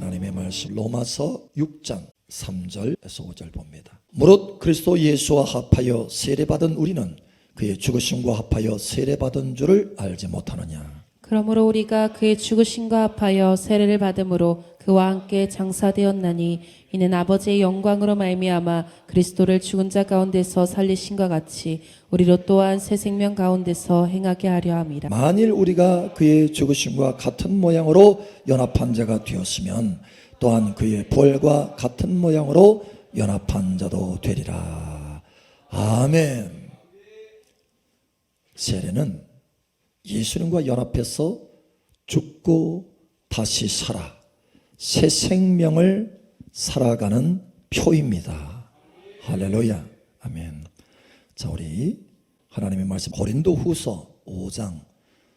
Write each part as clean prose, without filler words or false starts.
하나님의 말씀 로마서 6장 3절에서 5절 봅니다. 무릇 그리스도 예수와 합하여 세례받은 우리는 그의 죽으심과 합하여 세례받은 줄을 알지 못하느냐. 그러므로 우리가 그의 죽으심과 합하여 세례를 받음으로 그와 함께 장사되었나니 이는 아버지의 영광으로 말미암아 그리스도를 죽은 자 가운데서 살리신과 같이 우리로 또한 새 생명 가운데서 행하게 하려 함이라. 만일 우리가 그의 죽으심과 같은 모양으로 연합한 자가 되었으면 또한 그의 부활과 같은 모양으로 연합한 자도 되리라. 아멘. 세례는 예수님과 연합해서 죽고 다시 살아 새 생명을 살아가는 표입니다. 할렐루야. 아멘. 자, 우리 하나님의 말씀 고린도후서 5장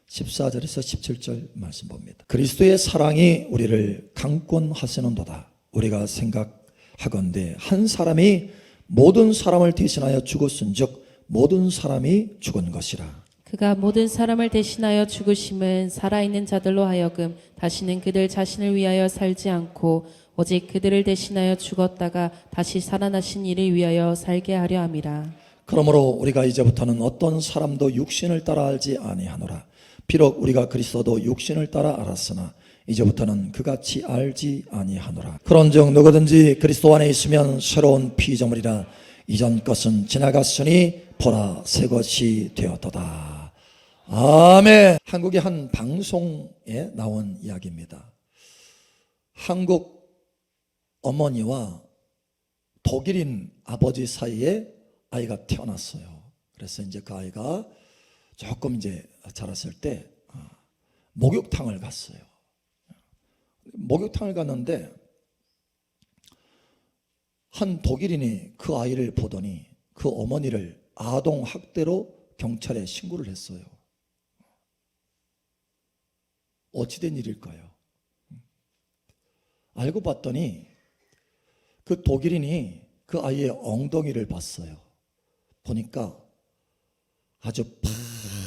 14절에서 17절 말씀 봅니다. 그리스도의 사랑이 우리를 강권하시는도다. 우리가 생각하건대 한 사람이 모든 사람을 대신하여 죽었은즉 모든 사람이 죽은 것이라. 그가 모든 사람을 대신하여 죽으심은 살아있는 자들로 하여금 다시는 그들 자신을 위하여 살지 않고 오직 그들을 대신하여 죽었다가 다시 살아나신 이를 위하여 살게 하려 함이라. 그러므로 우리가 이제부터는 어떤 사람도 육신을 따라 알지 아니하노라. 비록 우리가 그리스도도 육신을 따라 알았으나 이제부터는 그같이 알지 아니하노라. 그런즉 누구든지 그리스도 안에 있으면 새로운 피조물이라. 이전 것은 지나갔으니 보라 새 것이 되었도다. 아멘. 한국의 한 방송에 나온 이야기입니다. 한국 어머니와 독일인 아버지 사이에 아이가 태어났어요. 그래서 이제 그 아이가 조금 이제 자랐을 때 목욕탕을 갔어요. 목욕탕을 갔는데 한 독일인이 그 아이를 보더니 그 어머니를 아동 학대로 경찰에 신고를 했어요. 어찌된 일일까요? 알고 봤더니 그 독일인이 그 아이의 엉덩이를 봤어요. 보니까 아주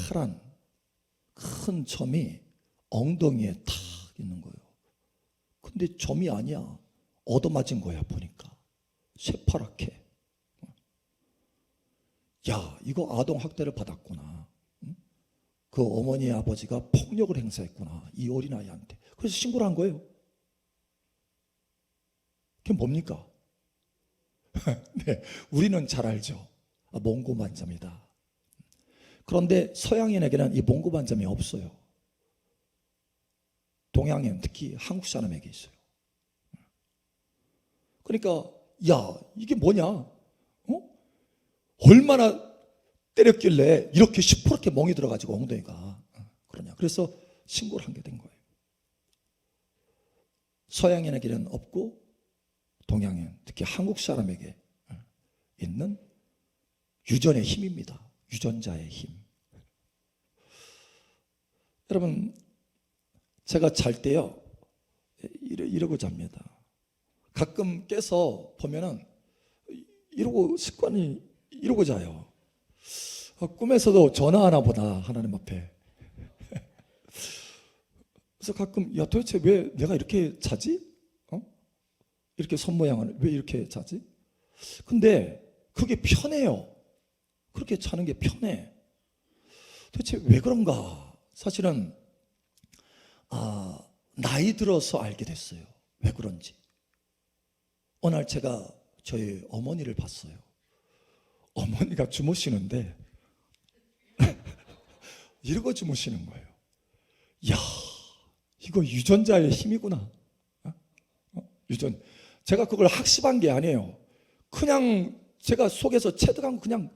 파란 큰 점이 엉덩이에 탁 있는 거예요. 근데 점이 아니야. 얻어맞은 거야. 보니까 새파랗게. 야, 이거 아동학대를 받았구나. 그 어머니 아버지가 폭력을 행사했구나. 이 어린아이한테. 그래서 신고를 한 거예요. 그게 뭡니까? 네, 우리는 잘 알죠. 몽고반점이다. 그런데 서양인에게는 이 몽고반점이 없어요. 동양인, 특히 한국 사람에게 있어요. 그러니까 야, 이게 뭐냐? 얼마나 때렸길래 이렇게 시퍼렇게 멍이 들어가지고 엉덩이가 그러냐. 그래서 신고를 한 게 된 거예요. 서양인에게는 없고 동양인, 특히 한국 사람에게 있는 유전의 힘입니다. 유전자의 힘. 여러분, 제가 잘 때요 이러고 잡니다. 가끔 깨서 보면은 이러고 습관이 이러고 자요. 꿈에서도 전화하나 보다 하나님 앞에. 그래서 가끔 야, 도대체 왜 내가 이렇게 자지? 이렇게 손 모양을 왜 이렇게 자지? 근데 그게 편해요. 그렇게 자는 게 편해. 도대체 왜 그런가? 사실은 나이 들어서 알게 됐어요. 왜 그런지. 어느 날 제가 저희 어머니를 봤어요. 어머니가 주무시는데 이러고 주무시는 거예요. 야, 이거 유전자의 힘이구나. 유전. 제가 그걸 학습한 게 아니에요. 그냥 제가 속에서 체득한 거 그냥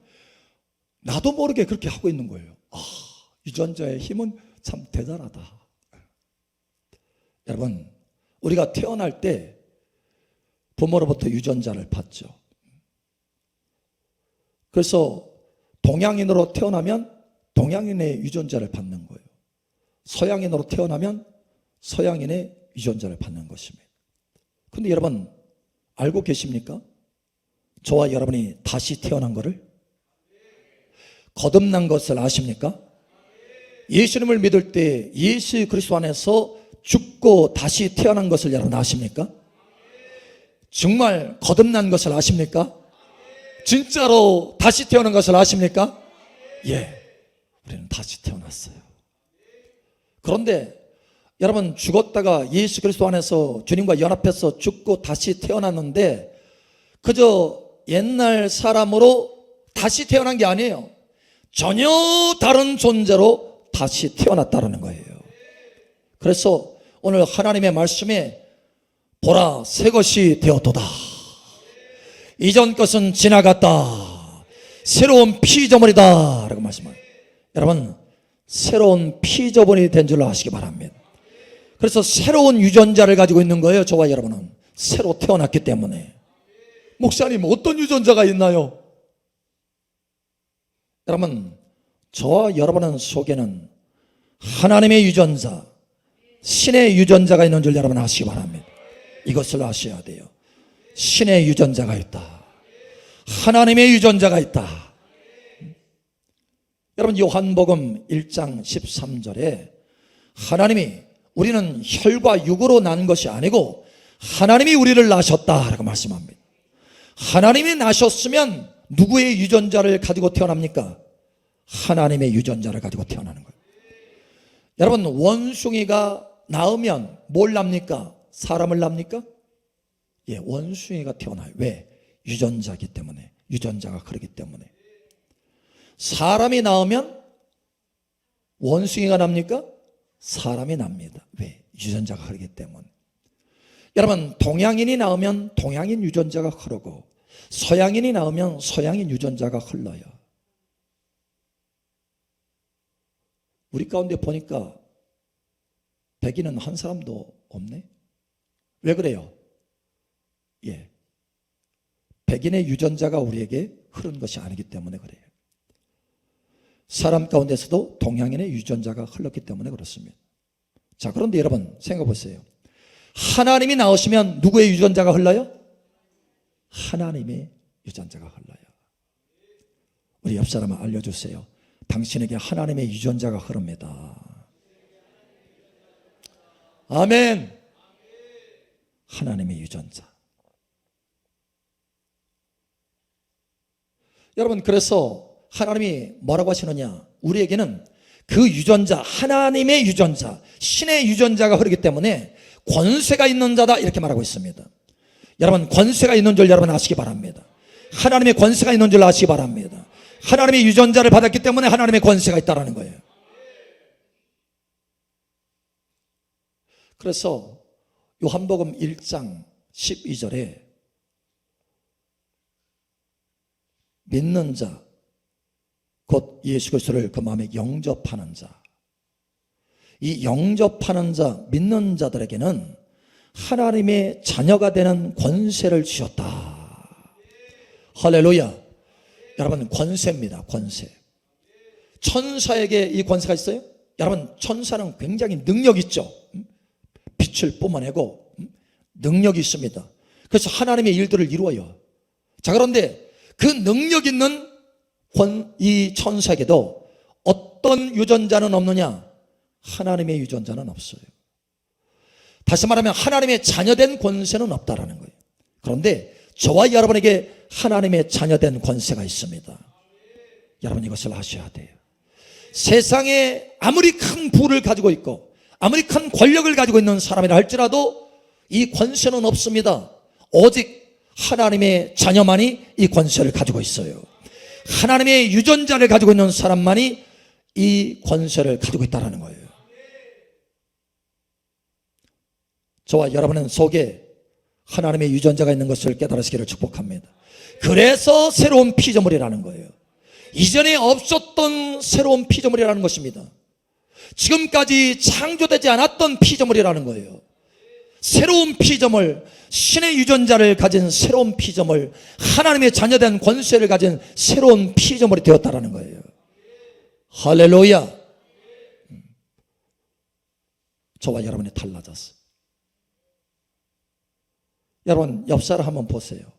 나도 모르게 그렇게 하고 있는 거예요. 유전자의 힘은 참 대단하다. 여러분, 우리가 태어날 때 부모로부터 유전자를 받죠. 그래서 동양인으로 태어나면 동양인의 유전자를 받는 거예요. 서양인으로 태어나면 서양인의 유전자를 받는 것입니다. 그런데 여러분 알고 계십니까? 저와 여러분이 다시 태어난 것을, 거듭난 것을 아십니까? 예수님을 믿을 때 예수 그리스도 안에서 죽고 다시 태어난 것을 여러분 아십니까? 정말 거듭난 것을 아십니까? 진짜로 다시 태어난 것을 아십니까? 예, 우리는 다시 태어났어요. 그런데 여러분, 죽었다가 예수 그리스도 안에서 주님과 연합해서 죽고 다시 태어났는데 그저 옛날 사람으로 다시 태어난 게 아니에요. 전혀 다른 존재로 다시 태어났다는 거예요. 그래서 오늘 하나님의 말씀에 보라, 새 것이 되었도다. 이전 것은 지나갔다. 새로운 피조물이다 라고 말씀합니다. 여러분, 새로운 피조물이 된 줄로 아시기 바랍니다. 그래서 새로운 유전자를 가지고 있는 거예요. 저와 여러분은 새로 태어났기 때문에. 목사님, 어떤 유전자가 있나요? 여러분, 저와 여러분 속에는 하나님의 유전자, 신의 유전자가 있는 줄 여러분 아시기 바랍니다. 이것을 아셔야 돼요. 신의 유전자가 있다. 하나님의 유전자가 있다. 여러분, 요한복음 1장 13절에 하나님이 우리는 혈과 육으로 난 것이 아니고 하나님이 우리를 낳으셨다라고 말씀합니다. 하나님이 낳으셨으면 누구의 유전자를 가지고 태어납니까? 하나님의 유전자를 가지고 태어나는 거예요. 여러분, 원숭이가 낳으면 뭘 낳습니까? 사람을 낳습니까? 예, 원숭이가 태어나요. 왜? 유전자이기 때문에. 유전자가 그러기 때문에. 사람이 낳으면 원숭이가 납니까? 사람이 납니다. 왜? 유전자가 흐르기 때문에. 여러분, 동양인이 낳으면 동양인 유전자가 흐르고 서양인이 낳으면 서양인 유전자가 흘러요. 우리 가운데 보니까 백인은 한 사람도 없네. 왜 그래요? 예, 백인의 유전자가 우리에게 흐른 것이 아니기 때문에 그래요. 사람 가운데서도 동양인의 유전자가 흘렀기 때문에 그렇습니다. 자, 그런데 여러분 생각해 보세요. 하나님이 나오시면 누구의 유전자가 흘러요? 하나님의 유전자가 흘러요. 우리 옆 사람을 알려주세요. 당신에게 하나님의 유전자가 흐릅니다. 아멘. 하나님의 유전자. 여러분, 그래서 하나님이 뭐라고 하시느냐? 우리에게는 그 유전자, 하나님의 유전자, 신의 유전자가 흐르기 때문에 권세가 있는 자다 이렇게 말하고 있습니다. 여러분, 권세가 있는 줄 여러분 아시기 바랍니다. 하나님의 권세가 있는 줄 아시기 바랍니다. 하나님의 유전자를 받았기 때문에 하나님의 권세가 있다는 거예요. 그래서 요한복음 1장 12절에 믿는 자, 곧 예수 그리스도를 그 마음에 영접하는 자, 이 영접하는 자, 믿는 자들에게는 하나님의 자녀가 되는 권세를 주셨다. 할렐루야. 여러분, 권세입니다. 권세. 천사에게 이 권세가 있어요? 여러분, 천사는 굉장히 능력이 있죠. 빛을 뿜어내고 능력이 있습니다. 그래서 하나님의 일들을 이루어요. 자, 그런데 그 능력 있는 이 천사에게도 어떤 유전자는 없느냐? 하나님의 유전자는 없어요. 다시 말하면 하나님의 자녀된 권세는 없다라는 거예요. 그런데 저와 여러분에게 하나님의 자녀된 권세가 있습니다. 여러분, 이것을 아셔야 돼요. 세상에 아무리 큰 부를 가지고 있고 아무리 큰 권력을 가지고 있는 사람이라 할지라도 이 권세는 없습니다. 오직 하나님의 자녀만이 이 권세를 가지고 있어요. 하나님의 유전자를 가지고 있는 사람만이 이 권세를 가지고 있다는 거예요. 저와 여러분은 속에 하나님의 유전자가 있는 것을 깨달으시기를 축복합니다. 그래서 새로운 피조물이라는 거예요. 이전에 없었던 새로운 피조물이라는 것입니다. 지금까지 창조되지 않았던 피조물이라는 거예요. 새로운 피조물, 신의 유전자를 가진 새로운 피조물, 하나님의 자녀된 권세를 가진 새로운 피조물이 되었다라는 거예요. 할렐루야. 저와 여러분이 달라졌어. 여러분, 옆 사람 한번 보세요.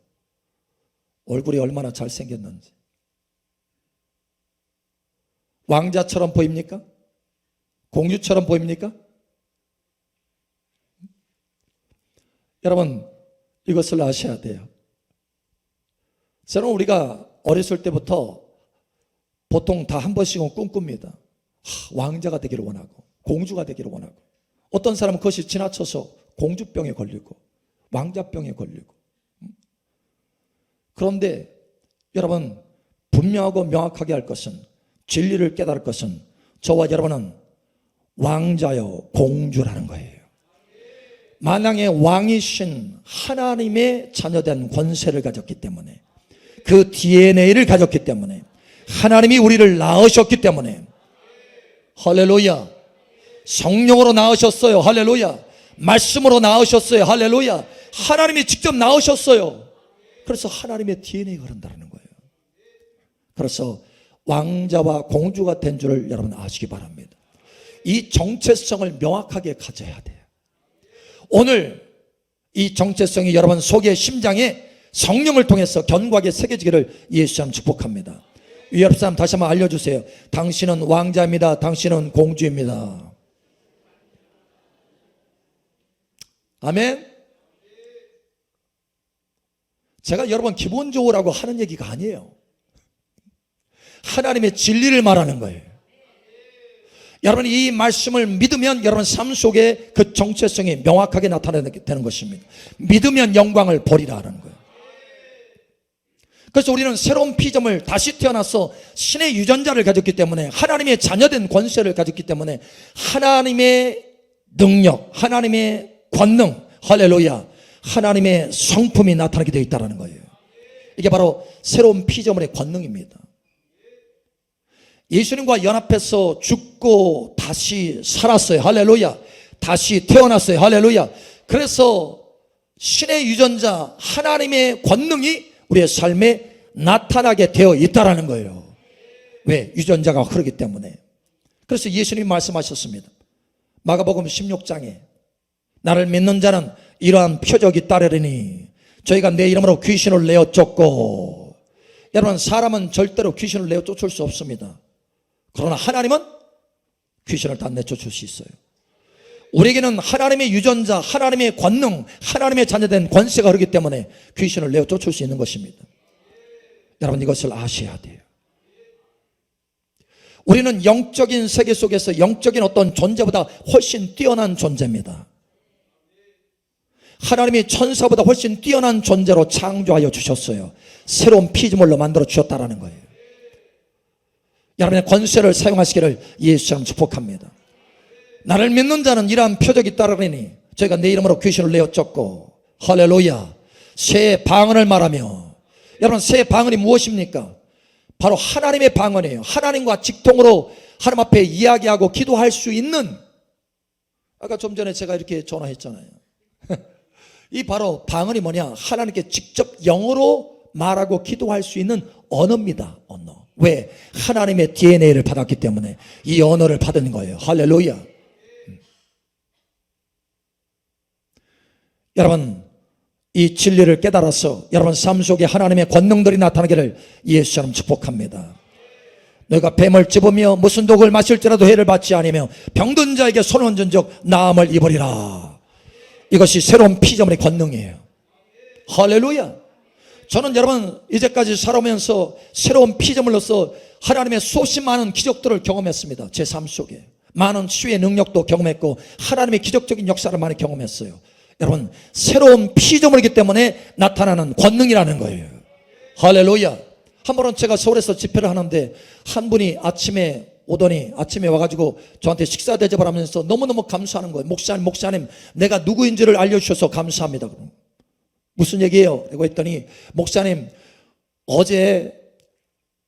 얼굴이 얼마나 잘생겼는지. 왕자처럼 보입니까? 공주처럼 보입니까? 여러분, 이것을 아셔야 돼요. 저는 우리가 어렸을 때부터 보통 다 한 번씩은 꿈꿉니다. 왕자가 되기를 원하고 공주가 되기를 원하고, 어떤 사람은 그것이 지나쳐서 공주병에 걸리고 왕자병에 걸리고. 그런데 여러분, 분명하고 명확하게 할 것은, 진리를 깨달을 것은, 저와 여러분은 왕자요 공주라는 거예요. 만왕의 왕이신 하나님의 자녀된 권세를 가졌기 때문에, 그 DNA를 가졌기 때문에, 하나님이 우리를 낳으셨기 때문에, 할렐루야, 성령으로 낳으셨어요. 할렐루야, 말씀으로 낳으셨어요. 할렐루야, 하나님이 직접 낳으셨어요. 그래서 하나님의 DNA가 흐른다는 거예요. 그래서 왕자와 공주가 된 줄을 여러분 아시기 바랍니다. 이 정체성을 명확하게 가져야 돼요. 오늘 이 정체성이 여러분 속의 심장에 성령을 통해서 견고하게 새겨지기를 예수님 축복합니다. 위옆 사람 다시 한번 알려주세요. 당신은 왕자입니다. 당신은 공주입니다. 아멘. 제가 여러분 기분 좋으라고 하는 얘기가 아니에요. 하나님의 진리를 말하는 거예요. 여러분, 이 말씀을 믿으면 여러분 삶 속에 그 정체성이 명확하게 나타나게 되는 것입니다. 믿으면 영광을 보리라 하는 거예요. 그래서 우리는 새로운 피조물, 다시 태어나서 신의 유전자를 가졌기 때문에, 하나님의 자녀된 권세를 가졌기 때문에, 하나님의 능력, 하나님의 권능, 할렐루야, 하나님의 성품이 나타나게 되어 있다는 거예요. 이게 바로 새로운 피조물의 권능입니다. 예수님과 연합해서 죽고 다시 살았어요. 할렐루야. 다시 태어났어요. 할렐루야. 그래서 신의 유전자, 하나님의 권능이 우리의 삶에 나타나게 되어 있다는 거예요. 왜? 유전자가 흐르기 때문에. 그래서 예수님이 말씀하셨습니다. 마가복음 16장에 나를 믿는 자는 이러한 표적이 따르리니 저희가 내 이름으로 귀신을 내어 쫓고. 여러분, 사람은 절대로 귀신을 내어 쫓을 수 없습니다. 그러나 하나님은 귀신을 다 내쫓을 수 있어요. 우리에게는 하나님의 유전자, 하나님의 권능, 하나님의 자녀된 권세가 흐르기 때문에 귀신을 내어 쫓을 수 있는 것입니다. 여러분, 이것을 아셔야 돼요. 우리는 영적인 세계 속에서 영적인 어떤 존재보다 훨씬 뛰어난 존재입니다. 하나님이 천사보다 훨씬 뛰어난 존재로 창조하여 주셨어요. 새로운 피조물로 만들어 주셨다는 거예요. 여러분의 권세를 사용하시기를 예수님 축복합니다. 나를 믿는 자는 이러한 표적이 따르리니 저희가 내 이름으로 귀신을 내어 쫓고. 할렐루야. 새 방언을 말하며. 여러분, 새 방언이 무엇입니까? 바로 하나님의 방언이에요. 하나님과 직통으로 하나님 앞에 이야기하고 기도할 수 있는. 아까 좀 전에 제가 이렇게 전화했잖아요. 이 바로 방언이 뭐냐? 하나님께 직접 영어로 말하고 기도할 수 있는 언어입니다. 언어. 왜? 하나님의 DNA를 받았기 때문에 이 언어를 받은 거예요. 할렐루야. 여러분, 이 진리를 깨달아서 여러분 삶 속에 하나님의 권능들이 나타나기를 예수처럼 축복합니다. 너희가 뱀을 집으며 무슨 독을 마실지라도 해를 받지 아니며 병든 자에게 손 얹은 적 나음을 입으리라. 이것이 새로운 피조물의 권능이에요. 할렐루야. 저는 여러분 이제까지 살아오면서 새로운 피조물로서 하나님의 수없이 많은 기적들을 경험했습니다. 제 삶 속에 많은 치유의 능력도 경험했고 하나님의 기적적인 역사를 많이 경험했어요. 여러분, 새로운 피조물이기 때문에 나타나는 권능이라는 거예요. 할렐루야. 한 번은 제가 서울에서 집회를 하는데 한 분이 아침에 오더니 아침에 와가지고 저한테 식사 대접을 하면서 너무너무 감사하는 거예요. 목사님 내가 누구인지를 알려주셔서 감사합니다. 무슨 얘기예요? 라고 했더니, 목사님, 어제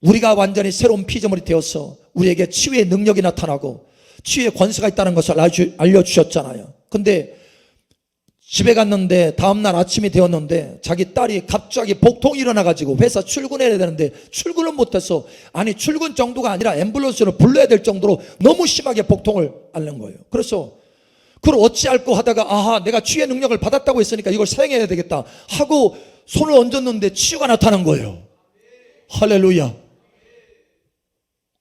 우리가 완전히 새로운 피조물이 되어서 우리에게 치유의 능력이 나타나고 치유의 권세가 있다는 것을 알려주셨잖아요. 근데 집에 갔는데 다음날 아침이 되었는데 자기 딸이 갑자기 복통이 일어나가지고 회사 출근해야 되는데 출근을 못해서, 아니 출근 정도가 아니라 앰뷸런스를 불러야 될 정도로 너무 심하게 복통을 앓는 거예요. 그래서 그걸 어찌할꼬 하다가 아하, 내가 치유의 능력을 받았다고 했으니까 이걸 사용해야 되겠다 하고 손을 얹었는데 치유가 나타난 거예요. 할렐루야.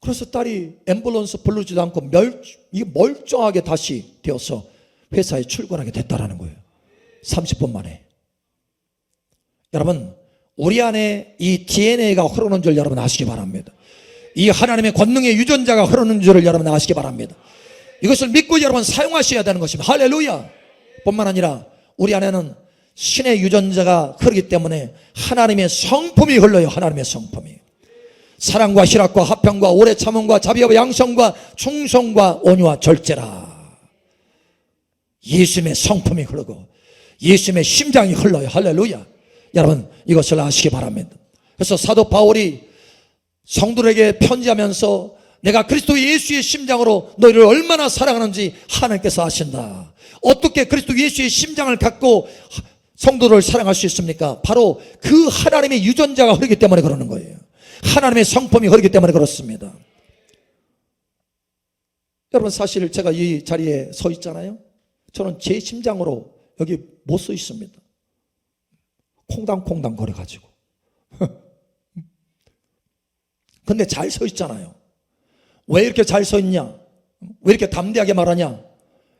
그래서 딸이 앰뷸런스 부르지도 않고 멀쩡하게 다시 되어서 회사에 출근하게 됐다라는 거예요. 30분 만에. 여러분, 우리 안에 이 DNA가 흐르는 줄 여러분 아시기 바랍니다. 이 하나님의 권능의 유전자가 흐르는 줄을 여러분 아시기 바랍니다. 이것을 믿고 여러분 사용하셔야 되는 것입니다. 할렐루야. 뿐만 아니라 우리 안에는 신의 유전자가 흐르기 때문에 하나님의 성품이 흘러요. 하나님의 성품이. 사랑과 희락과 화평과 오래 참음과 자비와 양성과 충성과 온유와 절제라. 예수님의 성품이 흐르고 예수님의 심장이 흘러요. 할렐루야. 여러분 이것을 아시기 바랍니다. 그래서 사도 바울이 성도들에게 편지하면서 내가 그리스도 예수의 심장으로 너희를 얼마나 사랑하는지 하나님께서 아신다. 어떻게 그리스도 예수의 심장을 갖고 성도를 사랑할 수 있습니까? 바로 그 하나님의 유전자가 흐르기 때문에 그러는 거예요. 하나님의 성품이 흐르기 때문에 그렇습니다. 여러분 사실 제가 이 자리에 서 있잖아요. 저는 제 심장으로 여기 못 서 있습니다. 콩당콩당 거려가지고. 근데 잘 서 있잖아요. 왜 이렇게 잘 서 있냐? 왜 이렇게 담대하게 말하냐?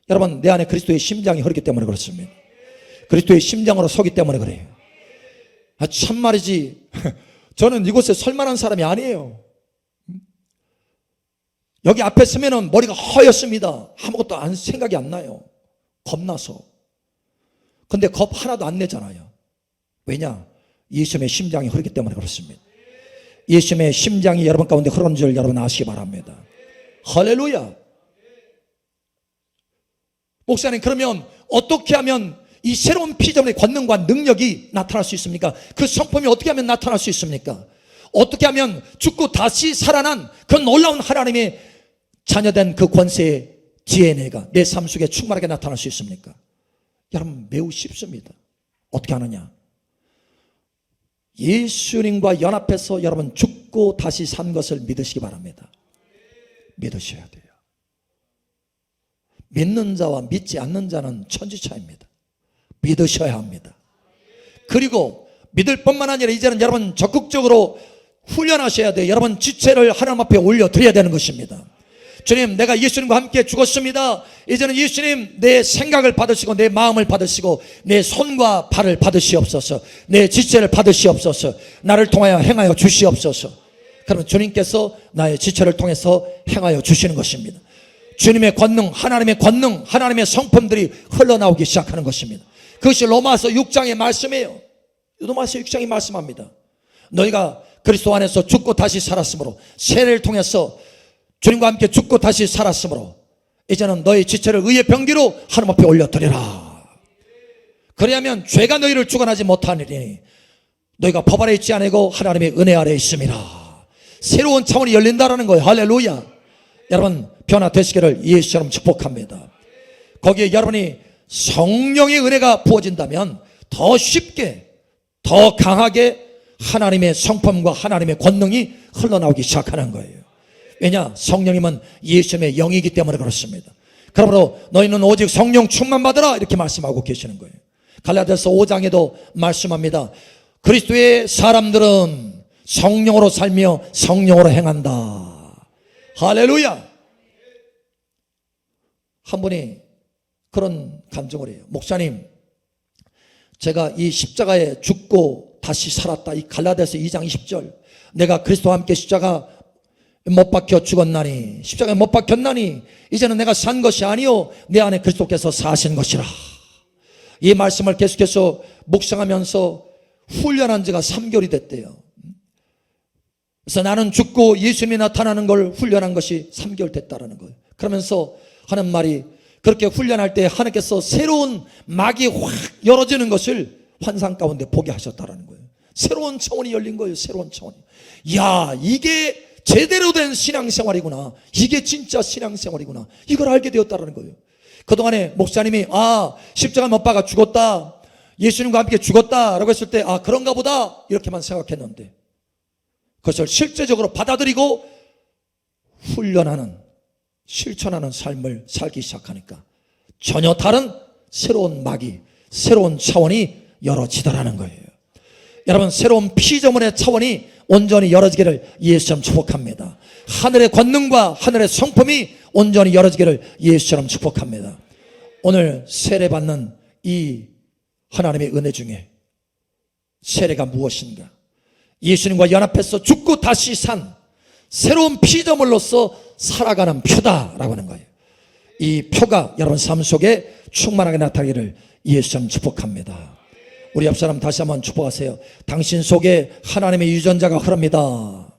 여러분 내 안에 그리스도의 심장이 흐르기 때문에 그렇습니다. 그리스도의 심장으로 서기 때문에 그래요. 참말이지 저는 이곳에 설 만한 사람이 아니에요. 여기 앞에 서면은 머리가 허였습니다. 아무것도 생각이 안 나요. 겁나서. 근데 겁 하나도 안 내잖아요. 왜냐? 예수님의 심장이 흐르기 때문에 그렇습니다. 예수님의 심장이 여러분 가운데 흐르는 줄 여러분 아시기 바랍니다. 할렐루야. 목사님 그러면 어떻게 하면 이 새로운 피조물의 권능과 능력이 나타날 수 있습니까? 그 성품이 어떻게 하면 나타날 수 있습니까? 어떻게 하면 죽고 다시 살아난 그 놀라운 하나님의 자녀된 그 권세의 DNA가 내 삶 속에 충만하게 나타날 수 있습니까? 여러분 매우 쉽습니다. 어떻게 하느냐? 예수님과 연합해서 여러분 죽고 다시 산 것을 믿으시기 바랍니다. 믿으셔야 돼요. 믿는 자와 믿지 않는 자는 천지차이입니다. 믿으셔야 합니다. 그리고 믿을 뿐만 아니라 이제는 여러분 적극적으로 훈련하셔야 돼요. 여러분 지체를 하나님 앞에 올려드려야 되는 것입니다. 주님 내가 예수님과 함께 죽었습니다. 이제는 예수님 내 생각을 받으시고 내 마음을 받으시고 내 손과 발을 받으시옵소서. 내 지체를 받으시옵소서. 나를 통하여 행하여 주시옵소서. 그러면 주님께서 나의 지체를 통해서 행하여 주시는 것입니다. 주님의 권능, 하나님의 성품들이 흘러나오기 시작하는 것입니다. 그것이 로마서 6장의 말씀이에요. 로마서 6장이 말씀합니다. 너희가 그리스도 안에서 죽고 다시 살았으므로 세례를 통해서 주님과 함께 죽고 다시 살았으므로 이제는 너희 지체를 의의 병기로 하나님 앞에 올려드리라. 그래야면 죄가 너희를 주관하지 못하느니 너희가 법 아래 있지 아니고 하나님의 은혜 아래 있음이라. 새로운 차원이 열린다라는 거예요. 할렐루야. 여러분 변화되시기를 예수처럼 축복합니다. 거기에 여러분이 성령의 은혜가 부어진다면 더 쉽게 더 강하게 하나님의 성품과 하나님의 권능이 흘러나오기 시작하는 거예요. 왜냐? 성령님은 예수님의 영이기 때문에 그렇습니다. 그러므로 너희는 오직 성령 충만 받으라 이렇게 말씀하고 계시는 거예요. 갈라디아서 5장에도 말씀합니다. 그리스도의 사람들은 성령으로 살며 성령으로 행한다. 할렐루야. 한 분이 그런 간증을 해요. 목사님, 제가 이 십자가에 죽고 다시 살았다. 이 갈라디아서 2장 20절. 내가 그리스도와 함께 십자가 못 박혀 죽었나니, 십자가에 못 박혔나니 이제는 내가 산 것이 아니요 내 안에 그리스도께서 사신 것이라. 이 말씀을 계속해서 묵상하면서 훈련한 지가 3개월이 됐대요. 그래서 나는 죽고 예수님이 나타나는 걸 훈련한 것이 3개월 됐다라는 거예요. 그러면서 하는 말이, 그렇게 훈련할 때 하나님께서 새로운 막이 확 열어지는 것을 환상 가운데 보게 하셨다라는 거예요. 새로운 차원이 열린 거예요. 새로운 차원이. 야, 이게 제대로 된 신앙생활이구나. 이게 진짜 신앙생활이구나. 이걸 알게 되었다라는 거예요. 그동안에 목사님이 십자가 못 박아 죽었다, 예수님과 함께 죽었다라고 했을 때 그런가 보다 이렇게만 생각했는데 그것을 실제적으로 받아들이고 훈련하는, 실천하는 삶을 살기 시작하니까 전혀 다른 새로운 막이, 새로운 차원이 열어지더라는 거예요. 여러분, 새로운 피조물의 차원이 온전히 열어지기를 예수처럼 축복합니다. 하늘의 권능과 하늘의 성품이 온전히 열어지기를 예수처럼 축복합니다. 오늘 세례받는 이 하나님의 은혜 중에 세례가 무엇인가? 예수님과 연합해서 죽고 다시 산 새로운 피조물로서 살아가는 표다라고 하는 거예요. 이 표가 여러분 삶 속에 충만하게 나타나기를 예수님 축복합니다. 우리 옆 사람 다시 한번 축복하세요. 당신 속에 하나님의 유전자가 흐릅니다.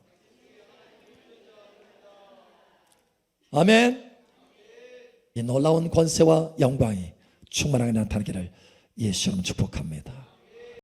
아멘. 이 놀라운 권세와 영광이 충만하게 나타나기를 예수님 축복합니다.